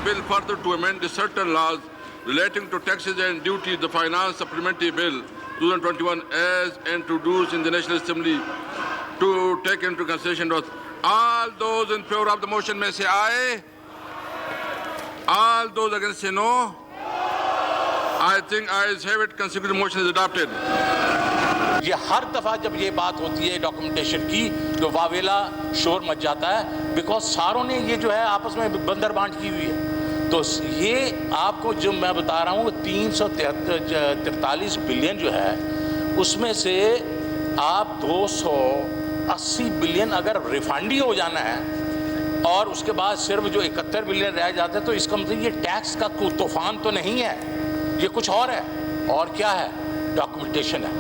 bill further to amend certain laws relating to taxes and duties, the Finance Supplementary Bill 2021 as introduced in the National Assembly to take into consideration those. All those in favor of the motion may say aye. All those against say no. I think ayes have it. Consecutive motion is adopted. ये हर दफा जब ये बात होती है documentation की तो वावेला शोर मच जाता है, बिकॉज सारों ने ये जो है आपस में बंदर बांट की हुई है। तो ये आपको जो मैं बता रहा हूँ 343 बिलियन जो है उसमें से आप 280 बिलियन अगर रिफंड ही हो जाना है और उसके बाद सिर्फ जो 71 बिलियन रह जाते हैं तो इसका मतलब ये टैक्स का तूफान तो नहीं है, ये कुछ और है। और क्या है? डॉक्यूमेंटेशन है।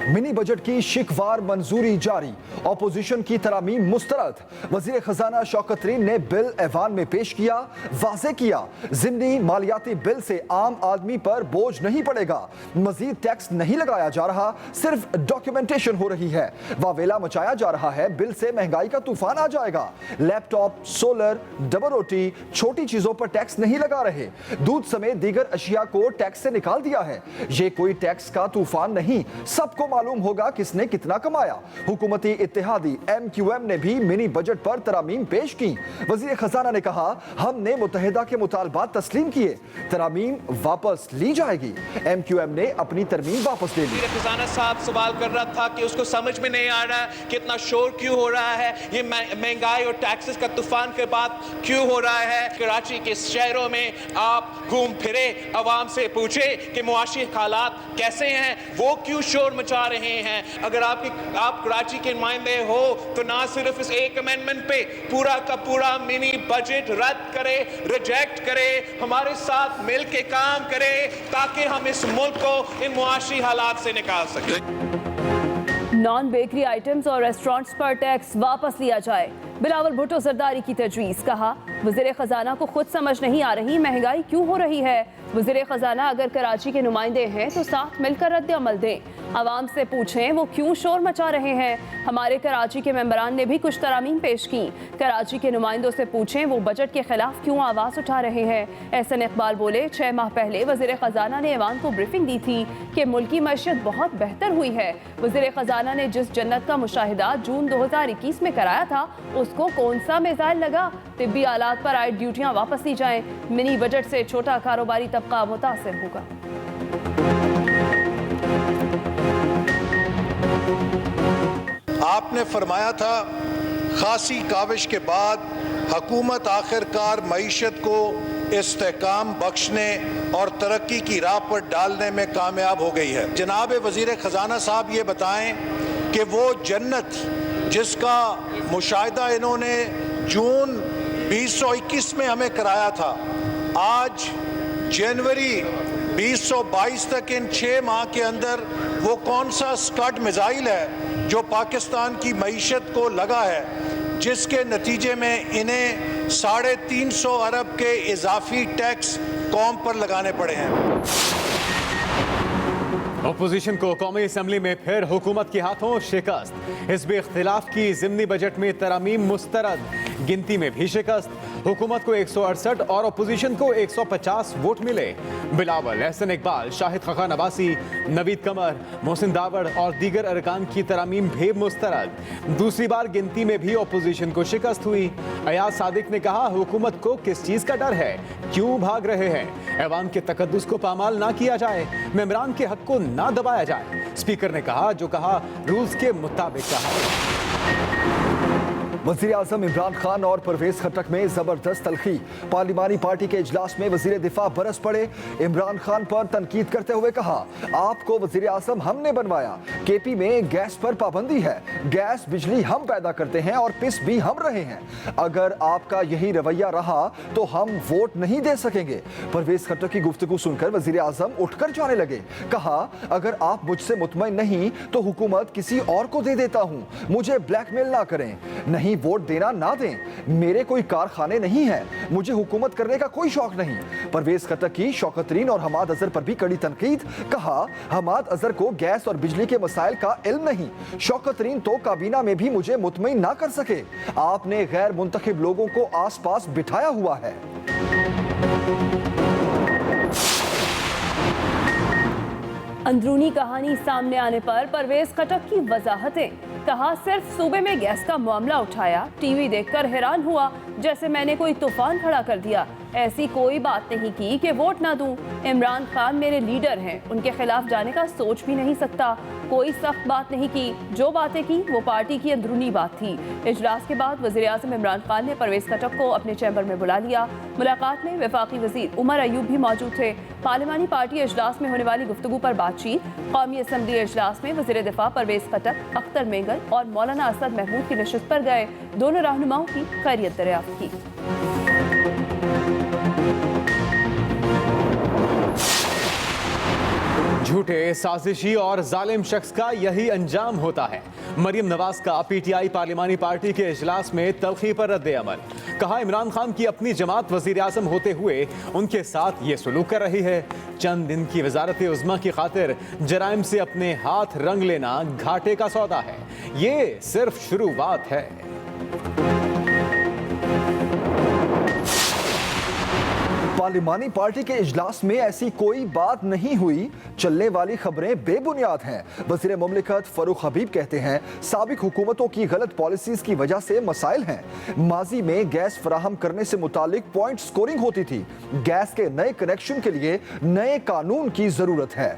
मिनी बजट की शिकवार मंजूरी जारी, ऑपोजिशन की तरामीम मुस्तरद। वजीर खजाना शौकत तरीन ने बिल ऐवान में पेश किया, वाज़े किया ज़िमनी मालियाती बिल से आम आदमी पर बोझ नहीं पड़ेगा, मजीद टैक्स नहीं लगाया जा रहा, सिर्फ डॉक्यूमेंटेशन हो रही है। वावेला मचाया जा रहा है, बिल से महंगाई का तूफान आ जाएगा। लैपटॉप, सोलर, डबल रोटी, छोटी चीजों पर टैक्स नहीं लगा रहे, दूध समेत दीगर अशिया को टैक्स से निकाल दिया है। ये कोई टैक्स का तूफान नहीं, सबको मालूम होगा किसने कितना कमाया। हुकूमती इत्तेहादी MQM ने भी मिनी बजट पर तरामीम पेश की। वजीर खजाना ने कहा, हमने मुत्तहिदा के मुतालबात तस्लीम किए, तरामीम वापस ली जाएगी। MQM ने अपनी तरमीम वापस ले ली। वजीर खजाना साहब सवाल कर रहा था कि उसको समझ में नहीं आ रहा कि इतना शोर क्यों हो रहा है, ये महंगाई और टैक्सेस का तूफान के बाद क्यों हो रहा है। कराची के शहरों में आप घूम फिरे, आवाम से पूछे कि मुआशी हालात कैसे हैं, वो क्यों शोर मचा रहे हैं। अगर आप कराची के नुमाइंदे हो तो ना सिर्फ इस एक अमेंडमेंट पे पूरा का पूरा मिनी बजट रद्द करे, रिजेक्ट करे, हमारे साथ मिल के काम करे ताकि हम इस मुल्क को इन मुआशी हालात से निकाल सकें। नॉन बेकरी आइटम्स और रेस्टोरेंट्स पर टैक्स वापस लिया जाए, बिलावल भुट्टो जरदारी की तजवीज़। कहा, वज़ीर ख़जाना को खुद समझ नहीं आ रही महंगाई क्यों हो रही है। वज़ीर ख़जाना अगर कराची के नुमाइंदे हैं तो साथ मिलकर रद्द अमल दें, आवाम से पूछें वो क्यों शोर मचा रहे हैं। हमारे कराची के मेंबरान ने भी कुछ तरामीम पेश की, कराची के नुमाइंदों से पूछें वो बजट के खिलाफ क्यों आवाज़ उठा रहे हैं। एहसन इकबाल बोले, 6 माह पहले वज़ीर ख़जाना ने ऐवान को ब्रीफिंग दी थी कि मुल्की मईशत बहुत बेहतर हुई है। वज़ीर ख़जाना ने जिस जन्नत का मुशाहिदा जून 2021 में कराया था उसको कौन सा मिसाइल लगा। तिब्बी आलात पर आयद ड्यूटियाँ वापस ली जाएं, मिनी बजट से छोटा कारोबारी तबका मुतासिर होगा। आपने फरमाया था खासी काविश के बाद हुकूमत आखिरकार मईशत को इस्तेहकाम बख्शने और तरक्की की राह पर डालने में कामयाब हो गई है। जनाब वज़ीर ख़जाना साहब ये बताएं कि वो जन्नत जिसका मुशाहिदा इन्होंने जून 2021 में हमें कराया था, आज जनवरी 2022 तक इन 6 माह के अंदर वो कौन सा स्कड मिसाइल है जो पाकिस्तान की मईशत को लगा है, जिसके नतीजे में इन्हें 350 अरब के इजाफी टैक्स कौम पर लगाने पड़े हैं। अपोजिशन को कौमी असम्बली में फिर हुकूमत के हाथों शिकस्त। हिज़्ब इख्तिलाफ की ज़िमनी बजट में तरामीम मुस्तरद, गिनती में भी शिकस्त। हुकूमत को 168 और अपोजिशन को 150 वोट मिले। बिलावल, एहसन इकबाल, शाहिद खान अब्बासी, नवीद कमर, मोहसिन दावड़ और दीगर अरकान की तरामीम भी मुस्तरद। दूसरी बार गिनती में भी अपोजिशन को शिकस्त हुई। अयाज सादिक ने कहा, हुकूमत को किस चीज़ का डर है, क्यों भाग रहे हैं। ऐवान के तकद्दुस को पामाल ना किया जाए, मेंबरान के हक को ना दबाया जाए। स्पीकर ने कहा, जो कहा रूल्स के मुताबिक कहा। वज़ीर आज़म इमरान खान और परवेज खट्टक में जबरदस्त तलखी। पार्लिमानी पार्टी के इजलास में वज़ीर दिफा बरस पड़े। इमरान खान पर तनकीद करते हुए कहा, आपको वज़ीर आज़म हमने बनवाया, KP में गैस पर पाबंदी है, गैस बिजली हम पैदा करते हैं और पिस भी हम रहे हैं। अगर आपका यही रवैया रहा तो हम वोट नहीं दे सकेंगे। परवेज खट्टक की गुफ्तगू सुनकर वज़ीर आज़म उठकर जाने लगे। कहा, अगर आप मुझसे मुतमईन नहीं तो हुकूमत किसी और को दे देता हूँ, मुझे ब्लैकमेल ना करें। नहीं वोट देना ना दें, मेरे कोई कारखाने नहीं है, मुझे हुकूमत करने का कोई शौक नहीं। परवेज खट्टक की शौकत तरीन और हमाद अजहर पर भी कड़ी तनकीद। कहा, हमाद अजहर को गैस और बिजली के मसाइल का इल्म नहीं, शौकत तरीन तो काबीना में भी मुझे मुतमईन ना कर सके। आपने गैर मुंतखब लोगों को आस पास बिठाया हुआ है। अंदरूनी कहानी सामने आने पर परवेज खटक की वजाहतें। कहा सिर्फ सूबे में गैस का मामला उठाया, टीवी देखकर हैरान हुआ जैसे मैंने कोई तूफान खड़ा कर दिया। ऐसी कोई बात नहीं की कि वोट ना दूं। इमरान खान मेरे लीडर हैं, उनके खिलाफ जाने का सोच भी नहीं सकता। कोई सख्त बात नहीं की, जो बातें की वो पार्टी की अंदरूनी बात थी। इजलास के बाद वज़ीर-ए-आज़म इमरान खान ने परवेज खटक को अपने चैम्बर में बुला लिया। मुलाकात में वफाकी वजीर उमर अयूब भी मौजूद थे। पार्लिमानी पार्टी इजलास में होने वाली गुफ्तगू पर बातचीत। कौमी असम्बली इजलास में वज़ीर दिफा परवेज खटक, अख्तर मेंगल और मौलाना असद महमूद की नशिस्त पर गए। दोनों रहनुमाओं की खैरियत दरियाफ्त की। झूठे, साजिशी और जालिम शख्स का यही अंजाम होता है। मरियम नवाज का पीटीआई पार्लिमानी पार्टी के इजलास में तल्खी पर रद्द अमल। कहा इमरान खान की अपनी जमात वजीर आजम होते हुए उनके साथ ये सलूक कर रही है। चंद दिन की वजारत उज़्मा की खातिर जराइम से अपने हाथ रंग लेना घाटे का सौदा है। ये सिर्फ शुरुआत है। पार्लिमानी पार्टी के इजलास में ऐसी कोई बात नहीं हुई। चलने वाली खबरें बेबुनियाद हैं। वज़ीर मुमलिकत फरूख हबीब कहते हैं साबिक हुकूमतों की गलत पॉलिसीज की वजह से मसाइल हैं। माजी में गैस फराहम करने से मुतालिक पॉइंट स्कोरिंग होती थी। गैस के नए कनेक्शन के लिए नए कानून की जरूरत है।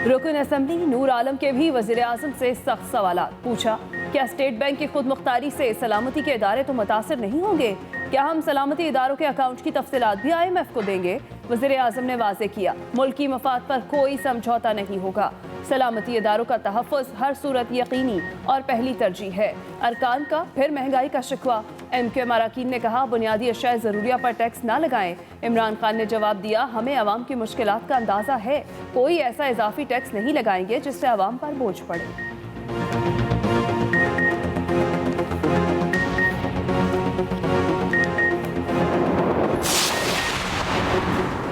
रुकन असम्बली नूर आलम के भी वज़ीर आज़म से सख्त सवालात। पूछा क्या स्टेट बैंक की खुद मुख्तारी से सलामती के इदारे तो मुतासिर नहीं होंगे? क्या हम सलामती इदारों के अकाउंट की तफसीलात भी IMF को देंगे? वज़ीर आज़म ने वाज़े किया मुल्की मफाद पर कोई समझौता नहीं होगा। सलामती इदारों का तहफ़्फ़ुज़ हर सूरत यकीनी और पहली तरजीह है। अरकान का फिर महंगाई का शिकवा। MQM अरकान ने कहा बुनियादी अशाए ज़रूरिया पर टैक्स ना लगाएं। इमरान खान ने जवाब दिया हमें अवाम की मुश्किलात का अंदाज़ा है, कोई ऐसा इजाफी टैक्स नहीं लगाएंगे जिससे अवाम पर बोझ पड़े।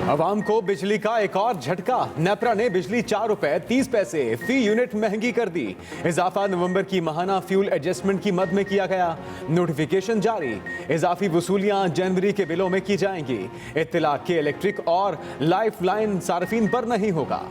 अवाम को बिजली का एक और झटका। नेपरा ने बिजली 4 रुपए 30 पैसे फी यूनिट महंगी कर दी। इजाफा नवंबर की माहाना फ्यूल एडजस्टमेंट की मद में किया गया। नोटिफिकेशन जारी। इजाफी वसूलियां जनवरी के बिलों में की जाएंगी। इत्तला के इलेक्ट्रिक और लाइफ लाइन सार्फिन पर नहीं होगा।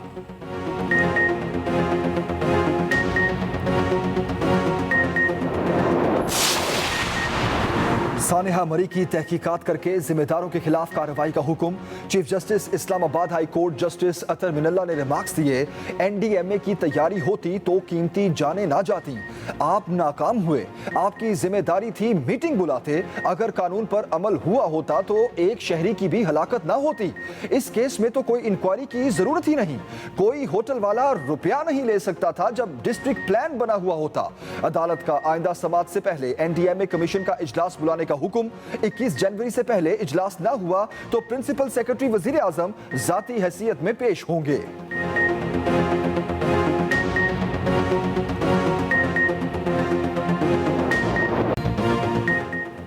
सानेहा मरी की तहकीकात करके जिम्मेदारों के खिलाफ कार्रवाई का हुक्म। Chief justice Islamabad high court justice Athar Minallah ने रिमार्क्स दिए NDMA की तैयारी होती तो कीमती जाने ना जाती। आप नाकाम हुए, आपकी जिम्मेदारी थी मीटिंग बुलाते। अगर कानून पर अमल हुआ होता तो एक शहरी की भी हलाकत ना होती। इस केस में तो कोई इंक्वायरी की जरूरत ही नहीं। कोई होटल वाला रुपया नहीं ले सकता था जब डिस्ट्रिक्ट प्लान बना हुआ होता। अदालत का आइंदा समाअत से पहले NDMA कमीशन का इजलास बुलाने का हुक्म। 21 जनवरी से पहले इजलास ना हुआ तो प्रिंसिपल सेक्रेटरी वजीर आजम जाती हैसियत में पेश होंगे।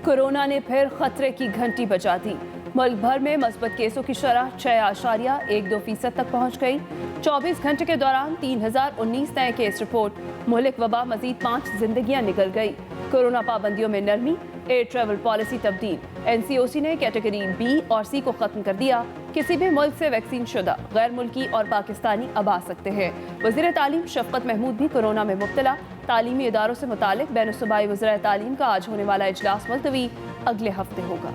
कोरोना ने फिर खतरे की घंटी बजा दी। मुल्क भर में मस्बत केसों की शरह 6.12% तक पहुंच गई। 24 घंटे के दौरान 3019 नए केस रिपोर्ट। मुल्क वबा मजीद 5 जिंदगियां निकल गई। कोरोना पाबंदियों में नरमी। एयर ट्रैवल पॉलिसी तब्दील। NCOC ने कैटेगरी B और C को खत्म कर दिया। किसी भी मुल्क से वैक्सीन शुदा गैर मुल्की और पाकिस्तानी अब आ सकते हैं। वज़ीर तालीम शफकत महमूद भी कोरोना में मुब्तला। तालीमी इदारों से मुतालिक बैन सूबाई वज़ीर तालीम का आज होने वाला इजलास मुलतवी अगले हफ्ते होगा।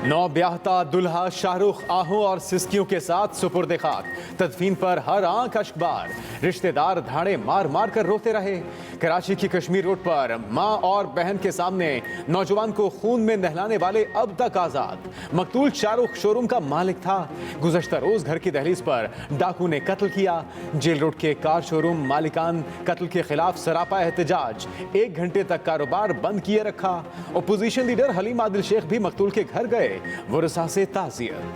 नौ ब्याहता दुल्हा शाहरुख आहों और सिस्कियों के साथ सुपुर्द खाक। तदफीन पर हर आंख अश्कबार। रिश्तेदार धाड़े मार मार कर रोते रहे। कराची की कश्मीर रोड पर मां और बहन के सामने नौजवान को खून में नहलाने वाले अब तक आजाद। मकतूल शाहरुख शोरूम का मालिक था। गुज़श्ता रोज घर की दहलीज पर डाकू ने कत्ल किया। जेल रोड के कार शोरूम मालिकान कत्ल के खिलाफ सरापा एहतजाज। 1 घंटे तक कारोबार बंद किए रखा। अपोजिशन लीडर हलीम आदिल शेख भी मकतूल के घर गए। वरसा से ताज़ियत।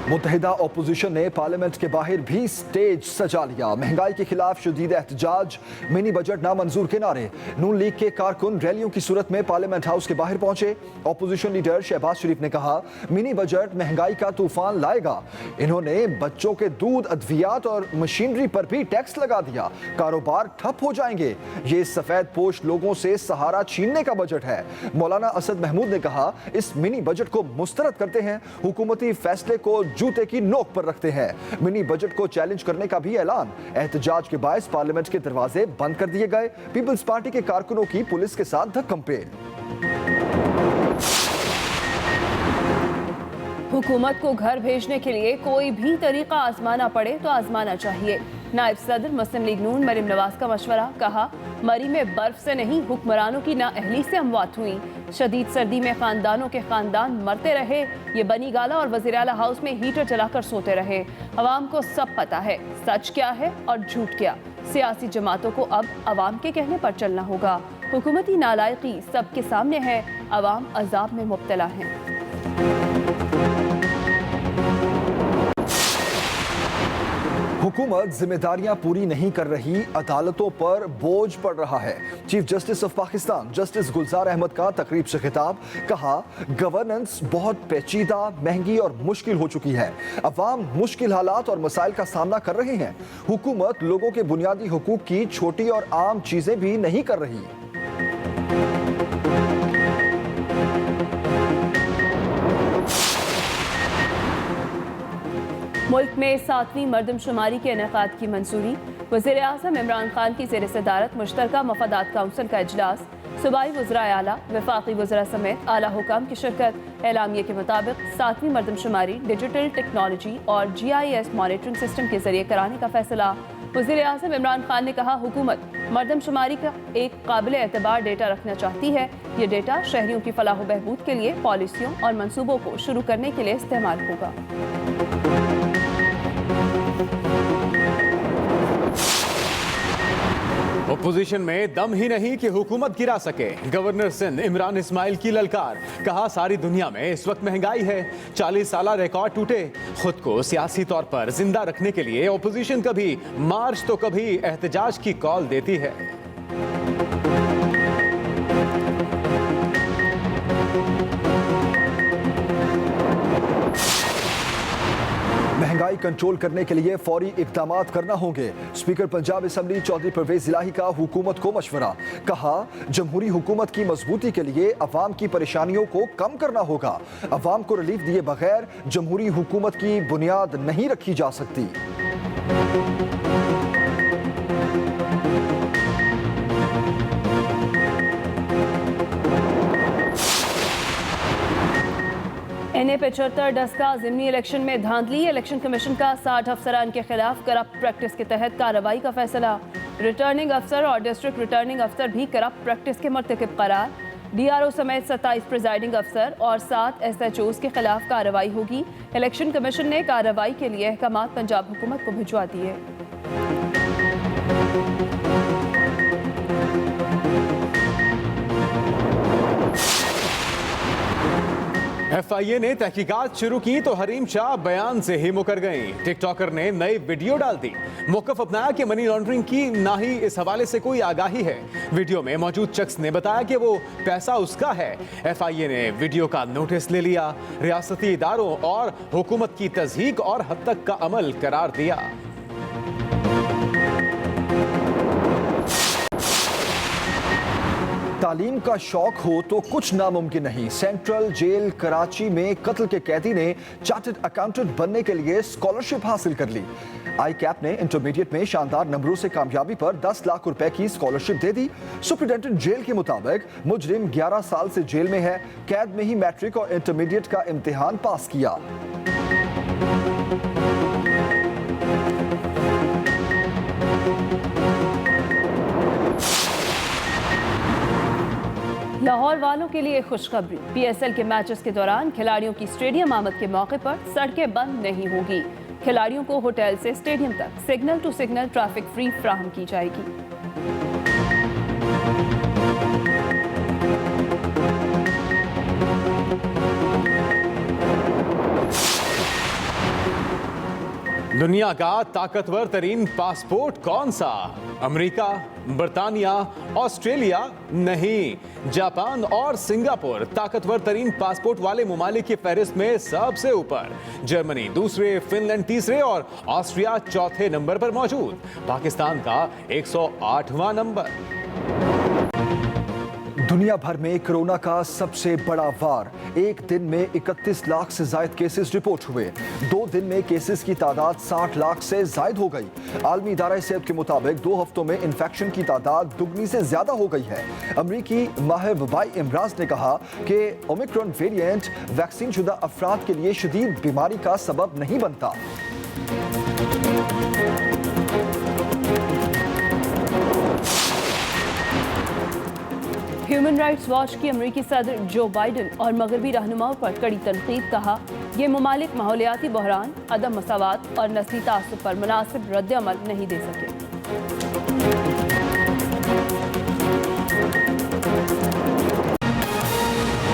मुत्तहिदा अपोजिशन ने पार्लियामेंट के बाहर भी स्टेज सजा लिया। महंगाई के खिलाफ शदीद एहतजाज, मिनी बजट नामंजूर के नारे। नून लीग के कारकुन रैलियों की सूरत में पार्लियामेंट हाउस के बाहर पहुंचे। अपोजिशन लीडर शहबाज शरीफ ने कहा, मिनी बजट महंगाई का तूफान लाएगा। इन्होंने बच्चों के दूध, अद्वियात और मशीनरी पर भी टैक्स लगा दिया। कारोबार ठप हो जाएंगे। ये सफेद पोश लोगों से सहारा छीनने का बजट है। मौलाना असद महमूद ने कहा, इस मिनी बजट को मुस्तरद करते हैं, हुकूमती फैसले को जूते की नोक पर रखते हैं। मिनी बजट को चैलेंज करने का भी ऐलान। एहतजाज के बायस पार्लियामेंट के दरवाजे बंद कर दिए गए। पीपल्स पार्टी के कारकुनों की पुलिस के साथ धक्कमपेल। हुकूमत को घर भेजने के लिए कोई भी तरीका आजमाना पड़े तो आजमाना चाहिए। नायब सदर मुस्लिम लीग नून मरीम नवाज का मशवरा। कहा, मरी में बर्फ से नहीं, हुक्मरानों की नाअहली से अमवात हुई। शदीद सर्दी में खानदानों के खानदान मरते रहे। ये बनी गाला और वज़ीर आला हाउस में हीटर जलाकर सोते रहे। अवाम को सब पता है सच क्या है और झूठ क्या। सियासी जमातों को अब अवाम के कहने पर चलना होगा। हुकूमती नालायकी सबके सामने है। अवाम अजाब में मुब्तला है। हुकूमत जिम्मेदारियां पूरी नहीं कर रही, अदालतों पर बोझ पड़ रहा है। Chief justice of Pakistan justice Gulzar Ahmed का तकरीब से खिताब। कहा, गवर्नेंस बहुत पेचीदा, महंगी और मुश्किल हो चुकी है। अवाम मुश्किल हालात और मसाइल का सामना कर रहे हैं। हुकूमत लोगों के बुनियादी हुकूक की छोटी और आम चीजें भी नहीं कर रही। मुल्क में 7वीं मरदमशुमारी के इनेकाद की मंजूरी। वज़ीर आज़म इमरान खान की ज़ेर सदारत मुश्तरका मफादात काउंसिल का इजलास। सूबाई वज़राए आला, वफाकी वज़रा समेत आला हुकाम की शिरकत। एलामिये के मुताबिक 7वीं मरदमशुमारी डिजिटल टेक्नोलॉजी और GIS मॉनिटरिंग सिस्टम के जरिए कराने का फैसला। वज़ीर आज़म इमरान खान ने कहा, हुकूमत मरदमशुमारी का एक काबिल एतबार डेटा रखना चाहती है। ये डेटा शहरियों की फलाह व बहबूद के लिए पॉलिसियों और मनसूबों को शुरू करने के लिए इस्तेमाल होगा। ओपोजिशन में दम ही नहीं कि हुकूमत गिरा सके। गवर्नर सिंध इमरान इस्माइल की ललकार। कहा, सारी दुनिया में इस वक्त महंगाई है। 40 साल रिकॉर्ड टूटे। खुद को सियासी तौर पर जिंदा रखने के लिए ओपोजिशन कभी मार्च तो कभी एहतजाज की कॉल देती है। महंगाई कंट्रोल करने के लिए फौरी इक़दामात करना होंगे। स्पीकर पंजाब असेंबली चौधरी परवेज इलाही का हुकूमत को मशवरा। कहा, जमहूरी हुकूमत की मजबूती के लिए अवाम की परेशानियों को कम करना होगा। अवाम को रिलीफ दिए बगैर जमहूरी हुकूमत की बुनियाद नहीं रखी जा सकती। NA 75 डस्का ज़िमनी इलेक्शन में धांधली। इलेक्शन कमीशन का 60 अफसरान के खिलाफ करप्ट प्रैक्टिस के तहत कार्रवाई का फैसला। रिटर्निंग अफसर और डिस्ट्रिक्ट रिटर्निंग अफसर भी करप्ट प्रैक्टिस के मर्तकब करार। DRO समेत 27 प्रिजाइडिंग अफसर और 7 SHOs के खिलाफ कार्रवाई होगी। इलेक्शन कमीशन ने कार्रवाई के लिए अहकामात पंजाब हुकूमत को भिजवा दिए। FIA ने तहकीकात शुरू की तो हरीम शाह बयान से ही मुकर गई। टिकटॉकर ने नई वीडियो डाल दी। मौकफ अपनाया कि मनी लॉन्ड्रिंग की ना ही इस हवाले से कोई आगाही है। वीडियो में मौजूद शख्स ने बताया कि वो पैसा उसका है। FIA ने वीडियो का नोटिस ले लिया। रियासती इदारों और हुकूमत की तज़हीक और हद तक का अमल करार दिया। तालीम का शौक हो तो कुछ नामुमकिन नहीं। सेंट्रल जेल कराची में कत्ल के कैदी ने चार्टर्ड अकाउंटेंट बनने के लिए स्कॉलरशिप हासिल कर ली। ICAP ने इंटरमीडिएट में शानदार नंबरों से कामयाबी पर 10 लाख रुपए की स्कॉलरशिप दे दी। सुप्रिटेंडेंट जेल के मुताबिक मुजरिम 11 साल से जेल में है। कैद में ही मैट्रिक और इंटरमीडिएट का इम्तिहान पास किया। लाहौर वालों के लिए खुशखबरी। PSL के मैचेस के दौरान खिलाड़ियों की स्टेडियम आमद के मौके पर सड़कें बंद नहीं होगी। खिलाड़ियों को होटल से स्टेडियम तक signal to signal traffic free फ्राहम की जाएगी। दुनिया का ताकतवर तरीन पासपोर्ट कौन सा? अमेरिका, बर्तानिया, ऑस्ट्रेलिया? नहीं, जापान और सिंगापुर ताकतवर तरीन पासपोर्ट वाले ममालिक की फहरिस्त में सबसे ऊपर। जर्मनी दूसरे, फिनलैंड तीसरे और ऑस्ट्रिया चौथे नंबर पर मौजूद। पाकिस्तान का 108वां नंबर। दुनिया भर में कोरोना का सबसे बड़ा वार। एक दिन में 31 लाख से ज्यादा केसेस रिपोर्ट हुए। 2 दिन में केसेस की तादाद 60 लाख से ज्यादा हो गई। आलमी इदारा सेहत के मुताबिक 2 हफ्तों में इन्फेक्शन की तादाद दुगनी से ज्यादा हो गई है। अमरीकी माहिर वबाई इमराज ने कहा कि ओमिक्रॉन वेरिएंट वैक्सीन शुदा अफराद के लिए शदीद बीमारी का सबब नहीं बनता। ह्यूमन राइट्स वॉच की अमेरिकी सदर जो बाइडन और मगरबी रहनुमाओं पर कड़ी तनकीद। कहा, ये ममालिक माहौलियाती बहरान, अदम मसावात और नस्ली तासुब पर मुनासिब रद्द अमल नहीं दे सके।